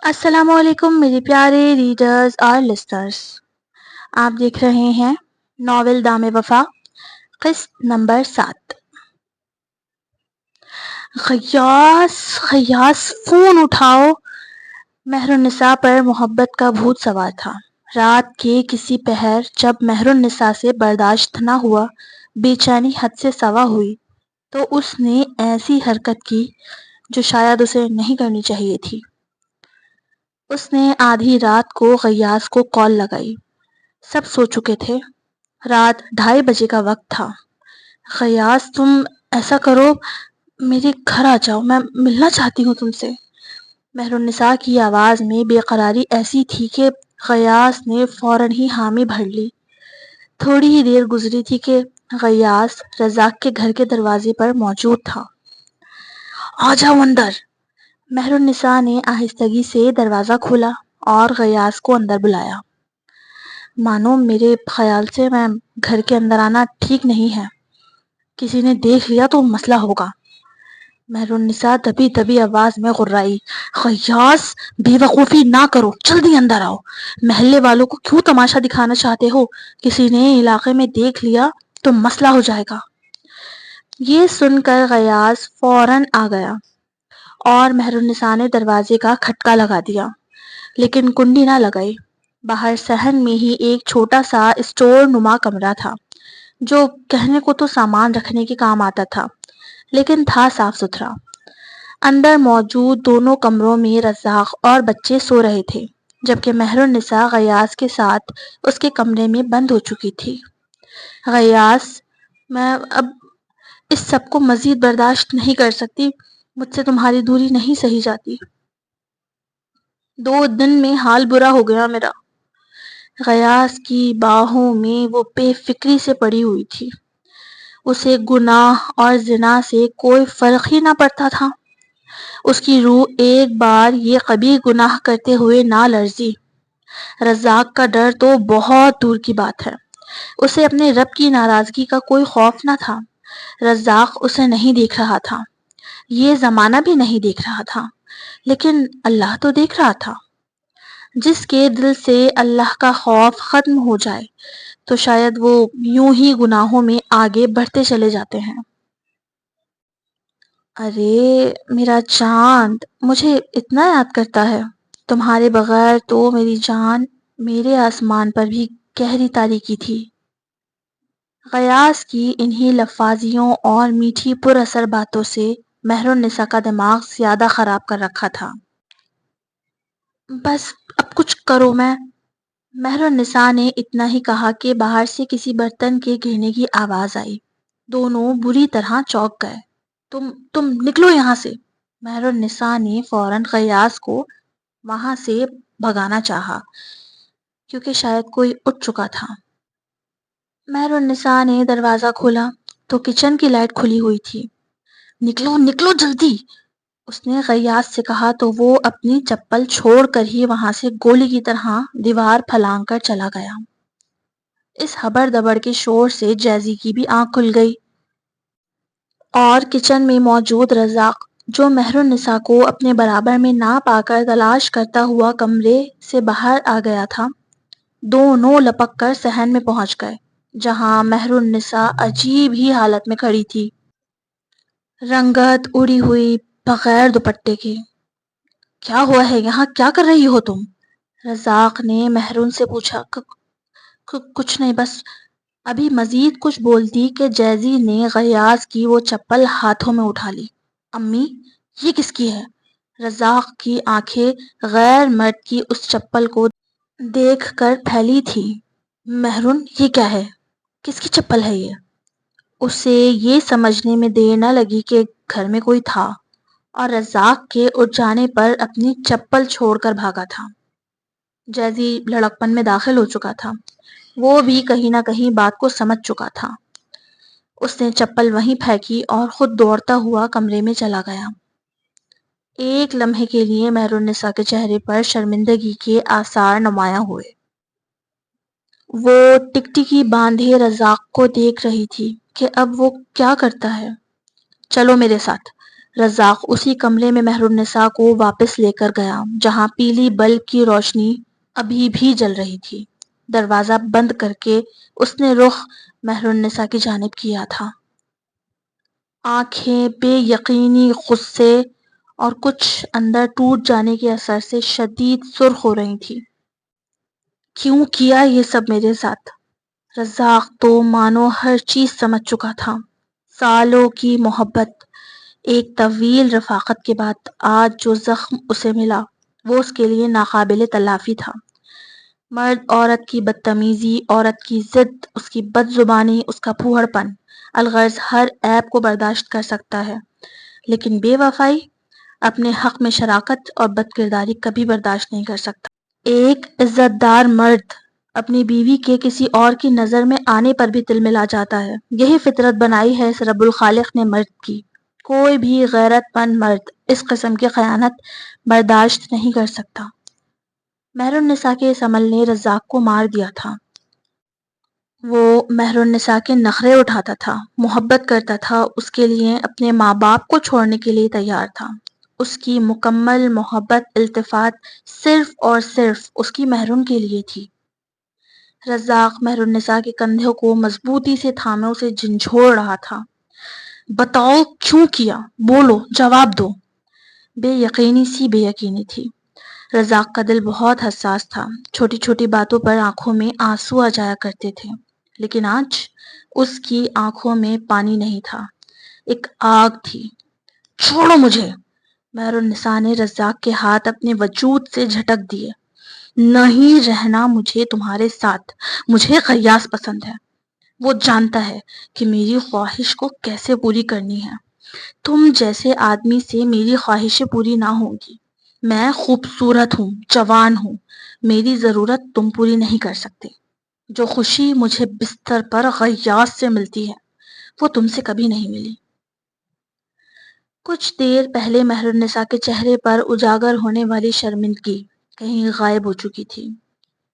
السلام علیکم میرے پیارے ریڈرز اور لسنرز، آپ دیکھ رہے ہیں ناول دام وفا قسط نمبر 7۔ خیاس فون اٹھاؤ۔ مہر النساء پر محبت کا بھوت سوار تھا۔ رات کے کسی پہر جب مہر النساء سے برداشت نہ ہوا، بے چینی حد سے سوا ہوئی، تو اس نے ایسی حرکت کی جو شاید اسے نہیں کرنی چاہیے تھی۔ اس نے آدھی رات کو غیاث کو کال لگائی۔ سب سو چکے تھے۔ رات 2:30 بجے کا وقت تھا۔ غیاث، تم ایسا کرو، میرے گھر آ جاؤ، میں ملنا چاہتی ہوں تم سے۔ مہر النساء کی آواز میں بے قراری ایسی تھی کہ غیاث نے فوراً ہی حامی بھر لی۔ تھوڑی ہی دیر گزری تھی کہ غیاث رزاق کے گھر کے دروازے پر موجود تھا۔ آ جاؤ اندر۔ مہر النساء نے آہستگی سے دروازہ کھولا اور غیاث کو اندر بلایا۔ مانو میرے خیال سے میں گھر کے اندر آنا ٹھیک نہیں ہے، کسی نے دیکھ لیا تو مسئلہ ہوگا۔ مہر النساء دبی دبی آواز میں غرائی۔ غیاث، بے وقوفی نہ کرو، جلدی اندر آؤ۔ محلے والوں کو کیوں تماشا دکھانا چاہتے ہو؟ کسی نے علاقے میں دیکھ لیا تو مسئلہ ہو جائے گا۔ یہ سن کر غیاث فوراً آ گیا اور مہر النساء نے دروازے کا کھٹکا لگا دیا، لیکن کنڈی نہ لگائی۔ باہر صحن میں ہی ایک چھوٹا سا اسٹور نما کمرہ تھا، جو کہنے کو تو سامان رکھنے کے کام آتا تھا، لیکن تھا صاف ستھرا۔ اندر موجود دونوں کمروں میں رزاق اور بچے سو رہے تھے، جبکہ مہر النساء غیاث کے ساتھ اس کے کمرے میں بند ہو چکی تھی۔ غیاث، میں اب اس سب کو مزید برداشت نہیں کر سکتی، مجھ سے تمہاری دوری نہیں سہی جاتی۔ 2 دن میں حال برا ہو گیا میرا۔ غیاث کی باہوں میں وہ بے فکری سے پڑی ہوئی تھی۔ اسے گناہ اور زنا سے کوئی فرق ہی نہ پڑتا تھا۔ اس کی روح ایک بار یہ قبیح گناہ کرتے ہوئے نہ لرزی۔ رزاق کا ڈر تو بہت دور کی بات ہے۔ اسے اپنے رب کی ناراضگی کا کوئی خوف نہ تھا۔ رزاق اسے نہیں دیکھ رہا تھا، یہ زمانہ بھی نہیں دیکھ رہا تھا، لیکن اللہ تو دیکھ رہا تھا۔ جس کے دل سے اللہ کا خوف ختم ہو جائے تو شاید وہ یوں ہی گناہوں میں آگے بڑھتے چلے جاتے ہیں۔ ارے میرا چاند، مجھے اتنا یاد کرتا ہے؟ تمہارے بغیر تو میری جان میرے آسمان پر بھی گہری تاریکی تھی۔ غیاث کی انہی لفاظیوں اور میٹھی پر اثر باتوں سے مہر النساء کا دماغ زیادہ خراب کر رکھا تھا۔ بس اب کچھ کرو۔ مہر النساء نے اتنا ہی کہا کہ باہر سے کسی برتن کے گرنے کی آواز آئی۔ دونوں بری طرح چونک گئے۔ تم نکلو یہاں سے۔ مہر النساء نے فوراً غیاث کو وہاں سے بھگانا چاہا، کیونکہ شاید کوئی اٹھ چکا تھا۔ مہر النساء نے دروازہ کھولا تو کچن کی لائٹ کھلی ہوئی تھی۔ نکلو نکلو جلدی، اس نے غیاث سے کہا تو وہ اپنی چپل چھوڑ کر ہی وہاں سے گولی کی طرح دیوار پھلانگ کر چلا گیا۔ اس ہبڑ دبڑ کے شور سے جیزی کی بھی آنکھ کھل گئی اور کچن میں موجود رزاق، جو مہر النساء کو اپنے برابر میں نہ پا کر تلاش کرتا ہوا کمرے سے باہر آ گیا تھا، دونوں لپک کر صحن میں پہنچ گئے، جہاں مہر النساء عجیب ہی حالت میں کھڑی تھی، رنگت اڑی ہوئی، بغیر دوپٹے کے۔ کیا ہوا ہے یہاں، کیا کر رہی ہو تم؟ رزاق نے مہرون سے پوچھا۔ کچھ نہیں، بس۔ ابھی مزید کچھ بولتی کہ جیزی نے غیاث کی وہ چپل ہاتھوں میں اٹھا لی۔ امی، یہ کس کی ہے؟ رزاق کی آنکھیں غیر مرد کی اس چپل کو دیکھ کر پھیلی تھی۔ مہرون، یہ کیا ہے؟ کس کی چپل ہے یہ؟ اسے یہ سمجھنے میں دیر نہ لگی کہ گھر میں کوئی تھا اور رزاق کے اٹھ جانے پر اپنی چپل چھوڑ کر بھاگا تھا۔ جیزی لڑکپن میں داخل ہو چکا تھا، وہ بھی کہیں نہ کہیں بات کو سمجھ چکا تھا۔ اس نے چپل وہیں پھینکی اور خود دوڑتا ہوا کمرے میں چلا گیا۔ ایک لمحے کے لیے مہر النساء کے چہرے پر شرمندگی کے آثار نمایاں ہوئے۔ وہ ٹکٹکی باندھے رزاق کو دیکھ رہی تھی کہ اب وہ کیا کرتا ہے۔ چلو میرے ساتھ، رزاق اسی کمرے میں مہر النساء کو واپس لے کر گیا جہاں پیلی بلب کی روشنی ابھی بھی جل رہی تھی۔ دروازہ بند کر کے اس نے رخ مہر النساء کی جانب کیا تھا۔ آنکھیں بے یقینی، غصے اور کچھ اندر ٹوٹ جانے کے اثر سے شدید سرخ ہو رہی تھی۔ کیوں کیا یہ سب میرے ساتھ؟ رزاق تو مانو ہر چیز سمجھ چکا تھا۔ سالوں کی محبت، ایک طویل رفاقت کے بعد آج جو زخم اسے ملا وہ اس کے لیے ناقابل تلافی تھا۔ مرد عورت کی بدتمیزی، عورت کی ضد، اس کی بد زبانی، اس کا پھوہڑ پن، الغرض ہر عیب کو برداشت کر سکتا ہے، لیکن بے وفائی، اپنے حق میں شراکت اور بد کرداری کبھی برداشت نہیں کر سکتا۔ ایک عزت دار مرد اپنی بیوی کے کسی اور کی نظر میں آنے پر بھی تل ملا جاتا ہے۔ یہی فطرت بنائی ہے اس رب الخالق نے مرد کی۔ کوئی بھی غیرت مند مرد اس قسم کی خیانت برداشت نہیں کر سکتا۔ مہر النساء کے اس عمل نے رزاق کو مار دیا تھا۔ وہ مہر النساء کے نخرے اٹھاتا تھا، محبت کرتا تھا، اس کے لیے اپنے ماں باپ کو چھوڑنے کے لیے تیار تھا۔ اس کی مکمل محبت، التفات صرف اور صرف اس کی محرم کے لیے تھی۔ رزاق مہر النساء کے کندھوں کو مضبوطی سے تھامے اسے جھنجھوڑ رہا تھا۔ بتاؤ کیوں کیا؟ بولو، جواب دو۔ بے یقینی سی بے یقینی تھی۔ رزاق کا دل بہت حساس تھا، چھوٹی چھوٹی باتوں پر آنکھوں میں آنسو آ جایا کرتے تھے، لیکن آج اس کی آنکھوں میں پانی نہیں تھا، ایک آگ تھی۔ چھوڑو مجھے! مہر النساء نے رزاق کے ہاتھ اپنے وجود سے جھٹک دیے۔ نہیں رہنا مجھے تمہارے ساتھ، مجھے غیاث پسند ہے۔ وہ جانتا ہے کہ میری خواہش کو کیسے پوری کرنی ہے۔ تم جیسے آدمی سے میری خواہشیں پوری نہ ہوں گی۔ میں خوبصورت ہوں، جوان ہوں، میری ضرورت تم پوری نہیں کر سکتے۔ جو خوشی مجھے بستر پر غیاث سے ملتی ہے وہ تم سے کبھی نہیں ملی۔ کچھ دیر پہلے مہر النساء کے چہرے پر اجاگر ہونے والی شرمندگی کہیں غائب ہو چکی تھی۔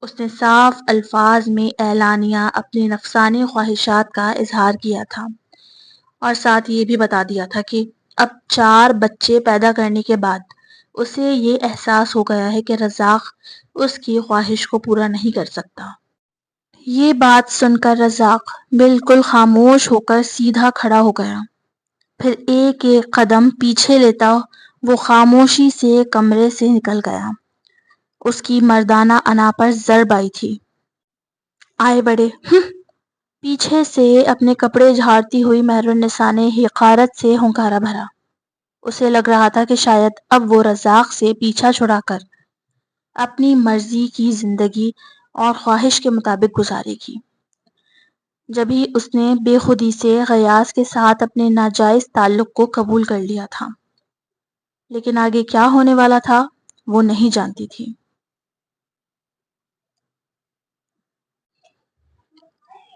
اس نے صاف الفاظ میں اعلانیہ اپنی نفسانی خواہشات کا اظہار کیا تھا، اور ساتھ یہ بھی بتا دیا تھا کہ اب 4 بچے پیدا کرنے کے بعد اسے یہ احساس ہو گیا ہے کہ رزاق اس کی خواہش کو پورا نہیں کر سکتا۔ یہ بات سن کر رزاق بالکل خاموش ہو کر سیدھا کھڑا ہو گیا، پھر ایک ایک قدم پیچھے لیتا وہ خاموشی سے کمرے سے نکل گیا۔ اس کی مردانہ انا پر ضرب آئی تھی۔ آئے بڑے! پیچھے سے اپنے کپڑے جھاڑتی ہوئی مہر النساء نے حقارت سے ہنکارا بھرا۔ اسے لگ رہا تھا کہ شاید اب وہ رزاق سے پیچھا چھڑا کر اپنی مرضی کی زندگی اور خواہش کے مطابق گزارے گی۔ جبھی اس نے بے خودی سے غیاث کے ساتھ اپنے ناجائز تعلق کو قبول کر لیا تھا، لیکن آگے کیا ہونے والا تھا وہ نہیں جانتی تھی۔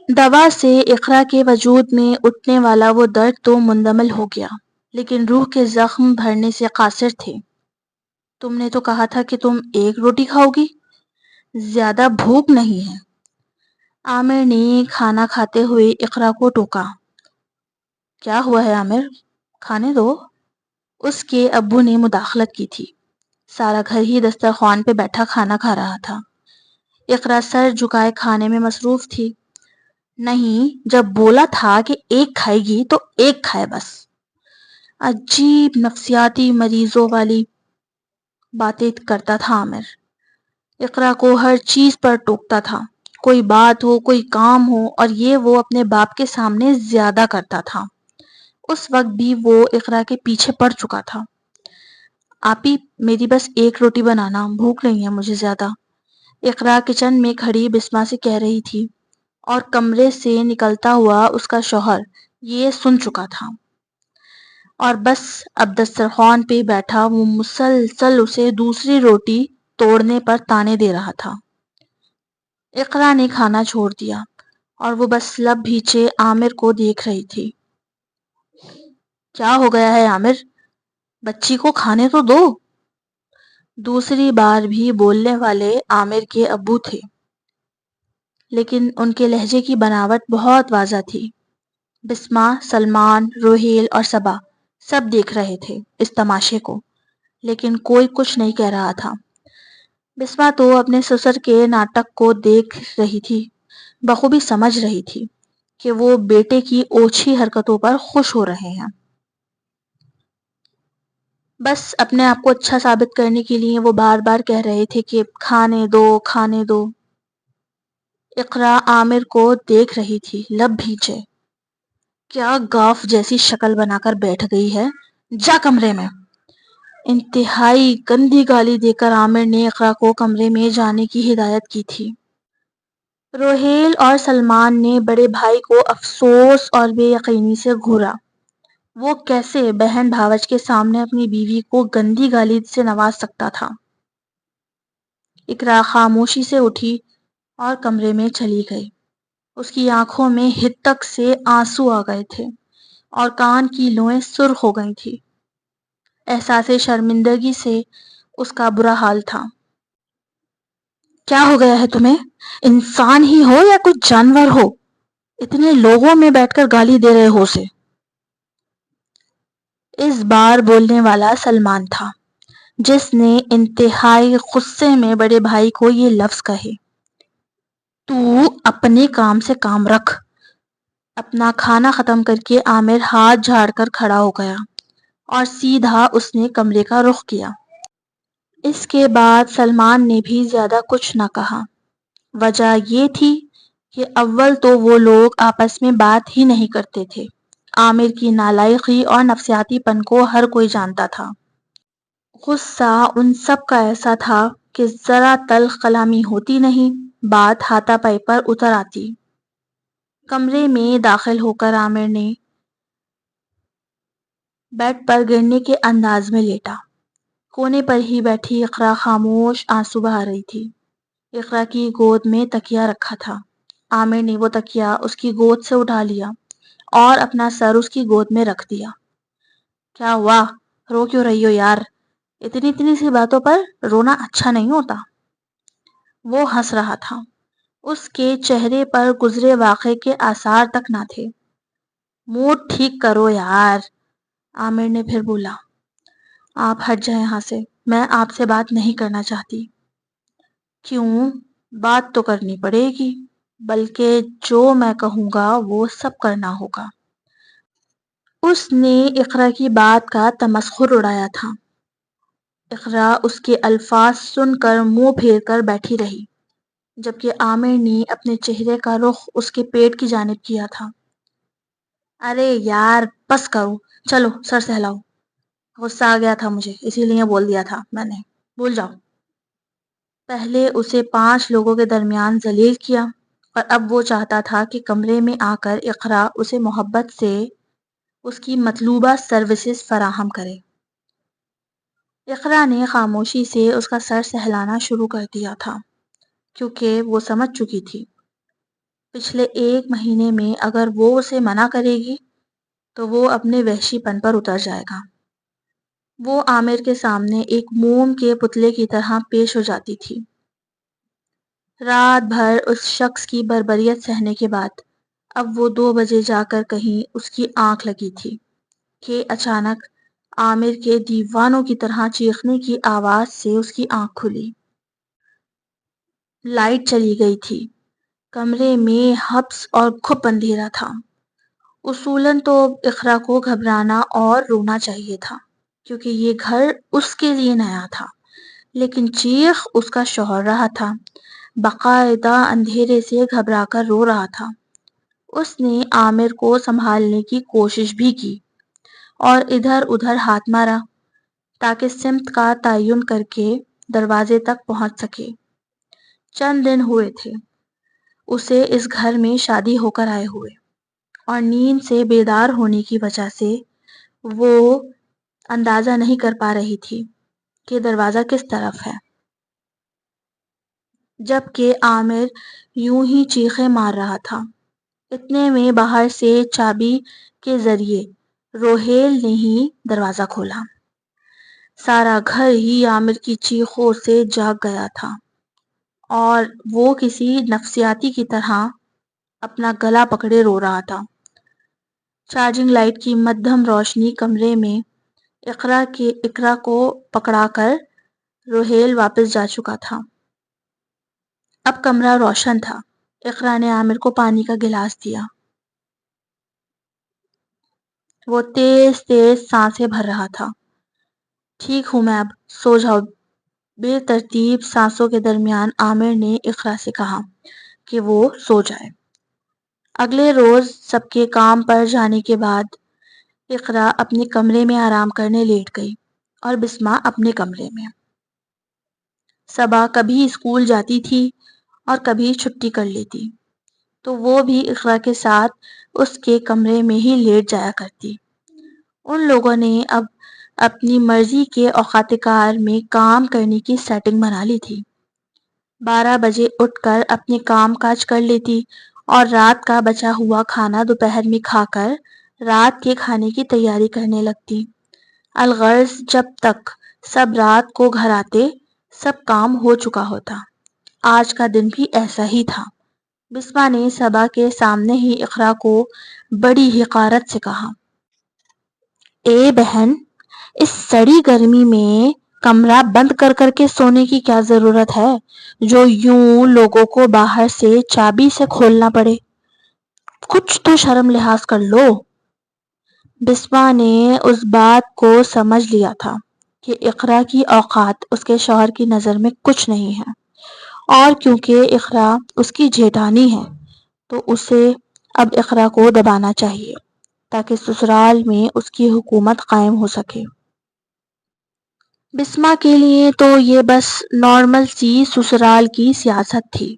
دوا سے اقرا کے وجود میں اٹھنے والا وہ درد تو مندمل ہو گیا، لیکن روح کے زخم بھرنے سے قاصر تھے۔ تم نے تو کہا تھا کہ تم 1 روٹی کھاؤ گی، زیادہ بھوک نہیں ہے۔ عامر نے کھانا کھاتے ہوئے اقرا کو ٹوکا۔ کیا ہوا ہے عامر؟ کھانے دو۔ اس کے ابو نے مداخلت کی تھی۔ سارا گھر ہی دسترخوان پہ بیٹھا کھانا کھا رہا تھا۔ اقرا سر جھکائے کھانے میں مصروف تھی۔ نہیں، جب بولا تھا کہ 1 کھائے گی تو 1 کھائے بس۔ عجیب نفسیاتی مریضوں والی باتیں کرتا تھا عامر۔ اقرا کو ہر چیز پر ٹوکتا تھا، کوئی بات ہو، کوئی کام ہو، اور یہ وہ اپنے باپ کے سامنے زیادہ کرتا تھا۔ اس وقت بھی وہ اقرا کے پیچھے پڑ چکا تھا۔ آپی، میری بس 1 روٹی بنانا، بھوک نہیں ہے مجھے زیادہ، اقرا کچن میں کھڑی بسمہ سے کہہ رہی تھی، اور کمرے سے نکلتا ہوا اس کا شوہر یہ سن چکا تھا، اور بس اب دسترخوان پہ بیٹھا وہ مسلسل اسے دوسری روٹی توڑنے پر طعنے دے رہا تھا۔ اقرا نے کھانا چھوڑ دیا اور وہ بس لب بھیچے عامر کو دیکھ رہی تھی۔ کیا ہو گیا ہے عامر؟ بچی کو کھانے تو دو۔ دوسری بار بھی بولنے والے عامر کے ابو تھے، لیکن ان کے لہجے کی بناوٹ بہت واضح تھی۔ بسمہ، سلمان، روحیل اور صبا سب دیکھ رہے تھے اس تماشے کو، لیکن کوئی کچھ نہیں کہہ رہا تھا۔ بسما تو اپنے سسر کے ناٹک کو دیکھ رہی تھی، بخوبی سمجھ رہی تھی کہ وہ بیٹے کی اوچھی حرکتوں پر خوش ہو رہے ہیں۔ بس اپنے آپ کو اچھا ثابت کرنے کے لیے وہ بار بار کہہ رہے تھے کہ کھانے دو، کھانے دو۔ اقرا عامر کو دیکھ رہی تھی، لب بھیجے۔ کیا گاف جیسی شکل بنا کر بیٹھ گئی ہے، جا کمرے میں۔ انتہائی گندی گالی دے کر عامر نے اقرا کو کمرے میں جانے کی ہدایت کی تھی۔ روحیل اور سلمان نے بڑے بھائی کو افسوس اور بے یقینی سے گھورا۔ وہ کیسے بہن بھاوج کے سامنے اپنی بیوی کو گندی گالی سے نواز سکتا تھا؟ اقرا خاموشی سے اٹھی اور کمرے میں چلی گئی۔ اس کی آنکھوں میں ہتک سے آنسو آ گئے تھے اور کان کی لوئیں سرخ ہو گئی تھی۔ احساس شرمندگی سے اس کا برا حال تھا۔ کیا ہو گیا ہے تمہیں؟ انسان ہی ہو یا کچھ جانور ہو؟ اتنے لوگوں میں بیٹھ کر گالی دے رہے ہو اسے۔ اس بار بولنے والا سلمان تھا، جس نے انتہائی غصے میں بڑے بھائی کو یہ لفظ کہے۔ تو اپنے کام سے کام رکھ۔ اپنا کھانا ختم کر کے عامر ہاتھ جھاڑ کر کھڑا ہو گیا اور سیدھا اس نے کمرے کا رخ کیا۔ اس کے بعد سلمان نے بھی زیادہ کچھ نہ کہا۔ وجہ یہ تھی کہ اول تو وہ لوگ آپس میں بات ہی نہیں کرتے تھے۔ عامر کی نالائقی اور نفسیاتی پن کو ہر کوئی جانتا تھا۔ غصہ ان سب کا ایسا تھا کہ ذرا تلخ کلامی ہوتی نہیں، بات ہاتھا پائی پر اتر آتی۔ کمرے میں داخل ہو کر عامر نے بیڈ پر گرنے کے انداز میں لیٹا۔ کونے پر ہی بیٹھی اقرا خاموش آنسو بہا رہی تھی۔ اقرا کی گود میں تکیا رکھا تھا۔ عامر نے وہ تکیا اس کی گود سے اٹھا لیا اور اپنا سر اس کی گود میں رکھ دیا۔ کیا ہوا؟ رو کیوں رہی ہو یار؟ اتنی اتنی سی باتوں پر رونا اچھا نہیں ہوتا۔ وہ ہنس رہا تھا۔ اس کے چہرے پر گزرے واقعے کے آثار تک نہ تھے۔ موڈ ٹھیک کرو یار، عامر نے پھر بولا۔ آپ ہٹ جائیں یہاں سے، میں آپ سے بات نہیں کرنا چاہتی۔ کیوں؟ بات تو کرنی پڑے گی، بلکہ جو میں کہوں گا وہ سب کرنا ہوگا۔ اس نے اقرا کی بات کا تمسخر اڑایا تھا۔ اقرا اس کے الفاظ سن کر منہ پھیر کر بیٹھی رہی، جبکہ عامر نے اپنے چہرے کا رخ اس کے پیٹ کی جانب کیا تھا۔ ارے یار بس کرو، چلو سر سہلاؤ۔ غصہ آ گیا تھا مجھے، اسی لیے بول دیا تھا میں نے، بھول جاؤ۔ پہلے اسے 5 لوگوں کے درمیان ذلیل کیا اور اب وہ چاہتا تھا کہ کمرے میں آ کر اقرا اسے محبت سے اس کی مطلوبہ سروسز فراہم کرے۔ اقرا نے خاموشی سے اس کا سر سہلانا شروع کر دیا تھا، کیونکہ وہ سمجھ چکی تھی پچھلے 1 مہینے میں اگر وہ اسے منع کرے گی تو وہ اپنے وحشی پن پر اتر جائے گا۔ وہ عامر کے سامنے ایک موم کے پتلے کی طرح پیش ہو جاتی تھی۔ رات بھر اس شخص کی بربریت سہنے کے بعد اب وہ 2 بجے جا کر کہیں اس کی آنکھ لگی تھی کہ اچانک عامر کے دیوانوں کی طرح چیخنے کی آواز سے اس کی آنکھ کھلی۔ لائٹ چلی گئی تھی۔ کمرے میں حبس اور گھپ اندھیرا تھا۔ اصولاً تو اقرا کو گھبرانا اور رونا چاہیے تھا، کیونکہ یہ گھر اس کے لیے نیا تھا، لیکن چیخ اس کا شوہر رہا تھا، باقاعدہ اندھیرے سے گھبرا کر رو رہا تھا۔ اس نے عامر کو سنبھالنے کی کوشش بھی کی اور ادھر ادھر ہاتھ مارا تاکہ سمت کا تعین کر کے دروازے تک پہنچ سکے۔ چند دن ہوئے تھے اسے اس گھر میں شادی ہو کر آئے ہوئے، اور نیند سے بیدار ہونے کی وجہ سے وہ اندازہ نہیں کر پا رہی تھی کہ دروازہ کس طرف ہے، جبکہ عامر یوں ہی چیخیں مار رہا تھا۔ اتنے میں باہر سے چابی کے ذریعے روحیل نے ہی دروازہ کھولا۔ سارا گھر ہی عامر کی چیخوں سے جاگ گیا تھا اور وہ کسی نفسیاتی کی طرح اپنا گلا پکڑے رو رہا تھا۔ چارجنگ لائٹ کی مدھم روشنی کمرے میں اقرا کو پکڑا کر روہیل واپس جا چکا تھا۔ اب کمرہ روشن تھا۔ اقرا نے عامر کو پانی کا گلاس دیا۔ وہ تیز تیز سانسیں بھر رہا تھا۔ ٹھیک ہوں میں، اب سو جاؤ۔ بے ترتیب سانسوں کے درمیان عامر نے اقرا سے کہا کہ وہ سو جائے۔ اگلے روز سب کے کام پر جانے کے بعد اقرا اپنے کمرے میں آرام کرنے لیٹ گئی اور بسمہ اپنے کمرے میں۔ صبا کبھی اسکول جاتی تھی اور کبھی چھٹی کر لیتی تو وہ بھی اقرا کے ساتھ اس کے کمرے میں ہی لیٹ جایا کرتی۔ ان لوگوں نے اب اپنی مرضی کے اوقات کار میں کام کرنے کی سیٹنگ بنا لی تھی۔ 12 بجے اٹھ کر اپنے کام کاج کر لیتی اور رات کا بچا ہوا کھانا دوپہر میں کھا کر رات کے کھانے کی تیاری کرنے لگتی۔ الغرض جب تک سب رات کو گھر آتے سب کام ہو چکا ہوتا۔ آج کا دن بھی ایسا ہی تھا۔ بسمہ نے صبا کے سامنے ہی اقرا کو بڑی حقارت سے کہا، اے بہن، اس سڑی گرمی میں کمرہ بند کر کر کے سونے کی کیا ضرورت ہے جو یوں لوگوں کو باہر سے چابی سے کھولنا پڑے؟ کچھ تو شرم لحاظ کر لو۔ بسمہ نے اس بات کو سمجھ لیا تھا کہ اقرا کی اوقات اس کے شوہر کی نظر میں کچھ نہیں ہے، اور کیونکہ اقرا اس کی جیٹھانی ہے تو اسے اب اقرا کو دبانا چاہیے تاکہ سسرال میں اس کی حکومت قائم ہو سکے۔ بسمہ کے لیے تو یہ بس نارمل سی سسرال کی سیاست تھی،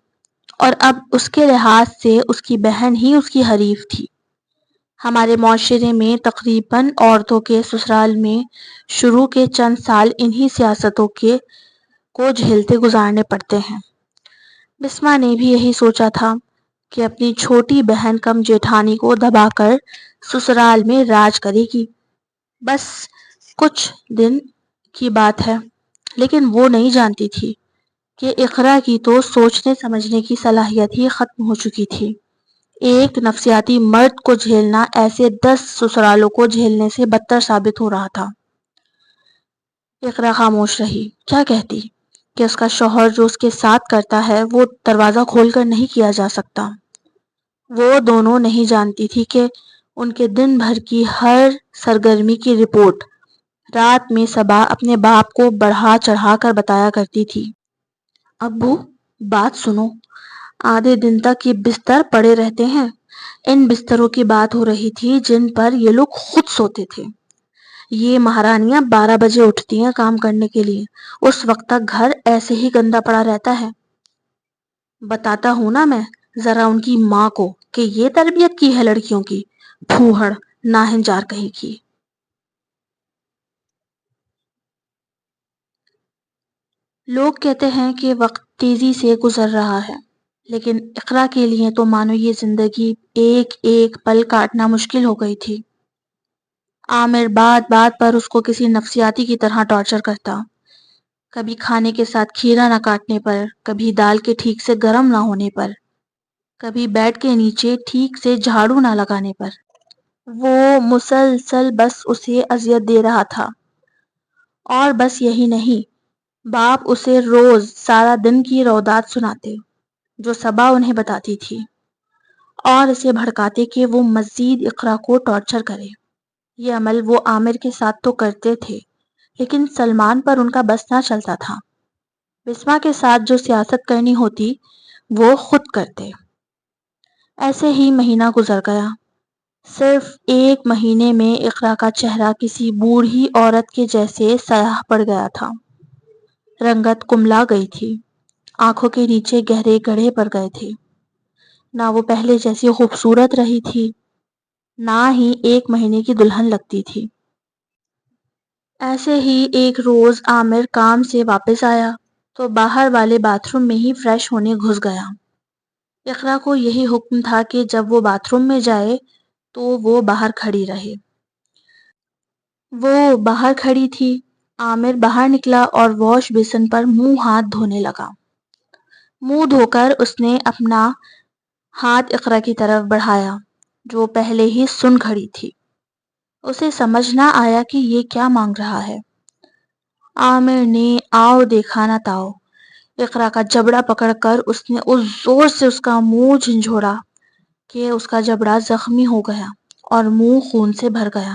اور اب اس کے لحاظ سے اس کی بہن ہی اس کی حریف تھی۔ ہمارے معاشرے میں تقریباً عورتوں کے سسرال میں شروع کے چند سال انہی سیاستوں کو جھیلتے گزارنے پڑتے ہیں۔ بسمہ نے بھی یہی سوچا تھا کہ اپنی چھوٹی بہن کم جیٹھانی کو دبا کر سسرال میں راج کرے گی۔ بس کچھ دن کی بات ہے، لیکن وہ نہیں جانتی تھی کہ اقرا کی تو سوچنے سمجھنے کی صلاحیت ہی ختم ہو چکی تھی۔ ایک نفسیاتی مرد کو جھیلنا ایسے 10 سسرالوں کو جھیلنے سے بدتر ثابت ہو رہا تھا۔ اقرا خاموش رہی۔ کیا کہتی کہ اس کا شوہر جو اس کے ساتھ کرتا ہے وہ دروازہ کھول کر نہیں کیا جا سکتا۔ وہ دونوں نہیں جانتی تھی کہ ان کے دن بھر کی ہر سرگرمی کی رپورٹ رات میں صبا اپنے باپ کو بڑھا چڑھا کر بتایا کرتی تھی۔ ابو، بات سنو، آدھے دن تک یہ بستر پڑے رہتے ہیں۔ ان بستروں کی بات ہو رہی تھی جن پر یہ لوگ خود سوتے تھے۔ یہ مہارانیاں 12 بجے اٹھتی ہیں کام کرنے کے لیے، اس وقت تک گھر ایسے ہی گندا پڑا رہتا ہے۔ بتاتا ہوں نا میں ذرا ان کی ماں کو کہ یہ تربیت کی ہے لڑکیوں کی، پھوہڑ ناہنجار کہیں کی۔ لوگ کہتے ہیں کہ وقت تیزی سے گزر رہا ہے، لیکن اقرا کے لیے تو مانو یہ زندگی ایک ایک پل کاٹنا مشکل ہو گئی تھی۔ عامر بات بات پر اس کو کسی نفسیاتی کی طرح ٹارچر کرتا، کبھی کھانے کے ساتھ کھیرا نہ کاٹنے پر، کبھی دال کے ٹھیک سے گرم نہ ہونے پر، کبھی بیڈ کے نیچے ٹھیک سے جھاڑو نہ لگانے پر۔ وہ مسلسل بس اسے اذیت دے رہا تھا، اور بس یہی نہیں، باپ اسے روز سارا دن کی رودات سناتے جو صبا انہیں بتاتی تھی، اور اسے بھڑکاتے کہ وہ مزید اقرا کو ٹارچر کرے۔ یہ عمل وہ عامر کے ساتھ تو کرتے تھے، لیکن سلمان پر ان کا بس نہ چلتا تھا۔ بسمہ کے ساتھ جو سیاست کرنی ہوتی وہ خود کرتے۔ ایسے ہی مہینہ گزر گیا۔ صرف 1 مہینے میں اقرا کا چہرہ کسی بوڑھی عورت کے جیسے سیاہ پڑ گیا تھا۔ رنگت کملا گئی تھی، آنکھوں کے نیچے گہرے گڑھے پڑ گئے تھے۔ نہ وہ پہلے جیسی خوبصورت رہی تھی، نہ ہی 1 مہینے کی دلہن لگتی تھی۔ ایسے ہی ایک روز عامر کام سے واپس آیا تو باہر والے باتھ روم میں ہی فریش ہونے گھس گیا۔ اقرا کو یہی حکم تھا کہ جب وہ باتھ روم میں جائے تو وہ باہر کھڑی رہے۔ وہ باہر کھڑی تھی۔ عامر باہر نکلا اور واش بیسن پر منہ ہاتھ دھونے لگا۔ منہ دھو کر اس نے اپنا ہاتھ اقرا کی طرف بڑھایا۔ جو پہلے ہی سن کھڑی تھی۔ اسے سمجھ نہ آیا کہ یہ کیا مانگ رہا ہے۔ عامر نے آؤ دیکھا نہ تاؤ، اقرا کا جبڑا پکڑ کر اس نے اس زور سے اس کا منہ جھنجھوڑا کہ اس کا جبڑا زخمی ہو گیا اور منہ خون سے بھر گیا۔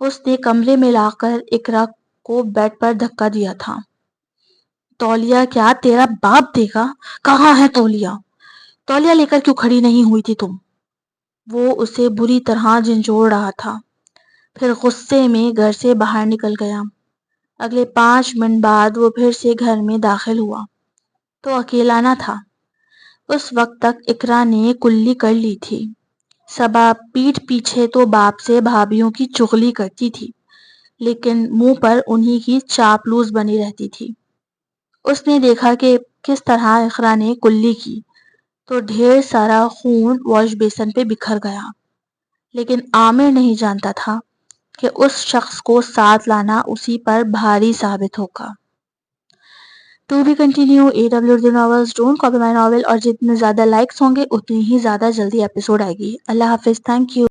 اس نے کمرے میں لا کر اقرا کو بیڈ پر دھکا دیا تھا۔ تولیہ کیا تیرا باپ دے گا؟ کہاں ہے تولیہ؟ تولیہ لے کر کیوں کھڑی نہیں ہوئی تھی تم؟ وہ اسے بری طرح جھنجھوڑ رہا تھا، پھر غصے میں گھر سے باہر نکل گیا۔ اگلے 5 منٹ بعد وہ پھر سے گھر میں داخل ہوا تو اکیلا نہ تھا۔ اس وقت تک اقرا نے کلی کر لی تھی۔ صبا پیٹھ پیچھے تو باپ سے بھابھیوں کی چغلی کرتی تھی، لیکن منہ پر انہی کی چاپلوس بنی رہتی تھی۔ اس نے دیکھا کہ کس طرح اقرا نے کلی کی تو ڈھیر سارا خون واش بیسن پہ بکھر گیا، لیکن عامر نہیں جانتا تھا کہ اس شخص کو ساتھ لانا اسی پر بھاری ثابت ہوگا۔ To be continue AWD novels don't copy my novel, اور جتنے زیادہ لائکس ہوں گے اتنی ہی زیادہ جلدی ایپیسوڈ آئے گی۔ اللہ حافظ، تھینک یو۔